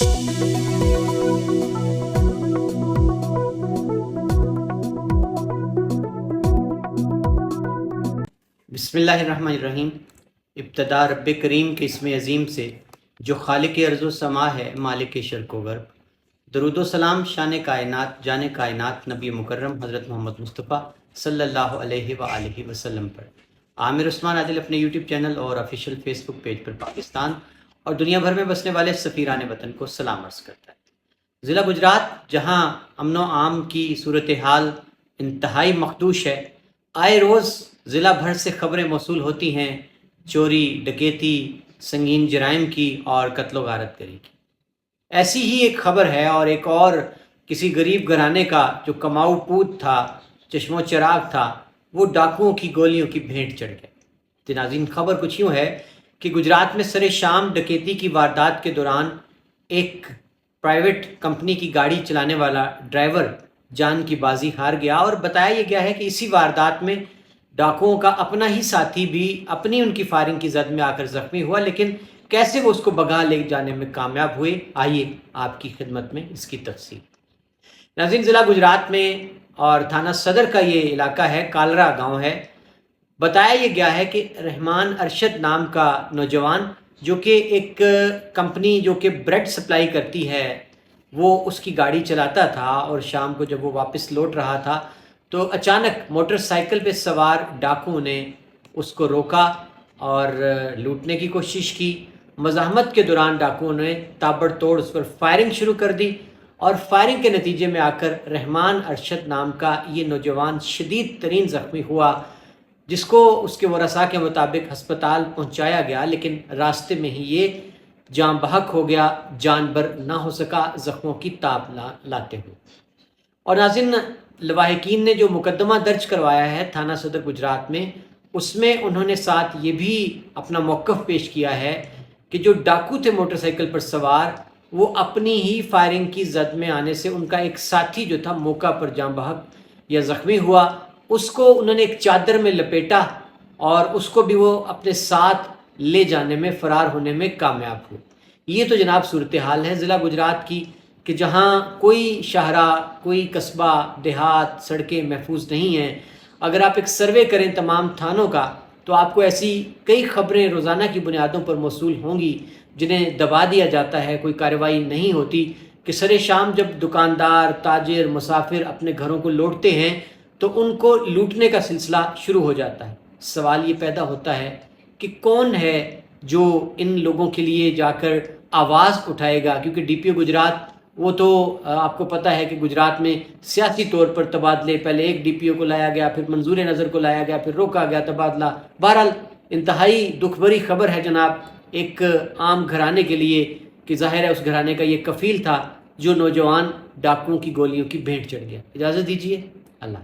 بسم اللہ الرحمن الرحیم۔ ابتدا رب کریم کے اسم عظیم سے جو خالق ارض و سما ہے، مالک شرق و غرب۔ درود و سلام شان کائنات، جان کائنات، نبی مکرم حضرت محمد مصطفیٰ صلی اللہ علیہ وآلہ وسلم پر۔ عامر عثمان عادل اپنے یوٹیوب چینل اور آفیشیل فیس بک پیج پر پاکستان اور دنیا بھر میں بسنے والے سفیران وطن کو سلام عرض کرتا ہے۔ ضلع گجرات، جہاں امن و عام کی صورتحال انتہائی مخدوش ہے، آئے روز ضلع بھر سے خبریں موصول ہوتی ہیں چوری، ڈکیتی، سنگین جرائم کی اور قتل و غارت گری کی۔ ایسی ہی ایک خبر ہے، اور ایک اور کسی غریب گھرانے کا جو کماؤ پوت تھا، چشم و چراغ تھا، وہ ڈاکوؤں کی گولیوں کی بھینٹ چڑھ گیا۔ تو ناظرین، خبر کچھ یوں ہے کہ گجرات میں سر شام ڈکیتی کی واردات کے دوران ایک پرائیویٹ کمپنی کی گاڑی چلانے والا ڈرائیور جان کی بازی ہار گیا، اور بتایا یہ گیا ہے کہ اسی واردات میں ڈاکوؤں کا اپنا ہی ساتھی بھی اپنی ان کی فائرنگ کی زد میں آ کر زخمی ہوا، لیکن کیسے وہ اس کو بھگا لے جانے میں کامیاب ہوئے، آئیے آپ کی خدمت میں اس کی تفصیل۔ ناظرین، ضلع گجرات میں اور تھانہ صدر کا یہ علاقہ ہے، کالرا گاؤں ہے۔ بتایا یہ گیا ہے کہ رحمان ارشد نام کا نوجوان، جو کہ ایک کمپنی جو کہ بریڈ سپلائی کرتی ہے، وہ اس کی گاڑی چلاتا تھا، اور شام کو جب وہ واپس لوٹ رہا تھا تو اچانک موٹر سائیکل پہ سوار ڈاکوؤں نے اس کو روکا اور لوٹنے کی کوشش کی۔ مزاحمت کے دوران ڈاکوؤں نے تابڑ توڑ اس پر فائرنگ شروع کر دی، اور فائرنگ کے نتیجے میں آ کر رحمان ارشد نام کا یہ نوجوان شدید ترین زخمی ہوا، جس کو اس کے ورثاء کے مطابق ہسپتال پہنچایا گیا، لیکن راستے میں ہی یہ جاں بحق ہو گیا، جان بر نہ ہو سکا زخموں کی تاب لاتے ہوئے۔ اور ناظرین، لواحقین نے جو مقدمہ درج کروایا ہے تھانہ صدر گجرات میں، اس میں انہوں نے ساتھ یہ بھی اپنا موقف پیش کیا ہے کہ جو ڈاکو تھے موٹر سائیکل پر سوار، وہ اپنی ہی فائرنگ کی زد میں آنے سے ان کا ایک ساتھی جو تھا موقع پر جاں بحق یا زخمی ہوا، اس کو انہوں نے ایک چادر میں لپیٹا اور اس کو بھی وہ اپنے ساتھ لے جانے میں، فرار ہونے میں کامیاب ہوئے۔ یہ تو جناب صورتحال ہے ضلع گجرات کی، کہ جہاں کوئی شاہراہ، کوئی قصبہ، دیہات، سڑکیں محفوظ نہیں ہیں۔ اگر آپ ایک سروے کریں تمام تھانوں کا، تو آپ کو ایسی کئی خبریں روزانہ کی بنیادوں پر موصول ہوں گی جنہیں دبا دیا جاتا ہے، کوئی کارروائی نہیں ہوتی، کہ سر شام جب دکاندار، تاجر، مسافر اپنے گھروں کو لوٹتے ہیں تو ان کو لوٹنے کا سلسلہ شروع ہو جاتا ہے۔ سوال یہ پیدا ہوتا ہے کہ کون ہے جو ان لوگوں کے لیے جا کر آواز اٹھائے گا، کیونکہ ڈی پی او گجرات، وہ تو آپ کو پتہ ہے کہ گجرات میں سیاسی طور پر تبادلے، پہلے ایک ڈی پی او کو لایا گیا، پھر منظور نظر کو لایا گیا، پھر روکا گیا تبادلہ۔ بہرحال انتہائی دکھ بھری خبر ہے جناب ایک عام گھرانے کے لیے، کہ ظاہر ہے اس گھرانے کا یہ کفیل تھا جو نوجوان ڈاکوؤں کی گولیوں کی بھینٹ چڑھ گیا۔ اجازت دیجیے، اللہ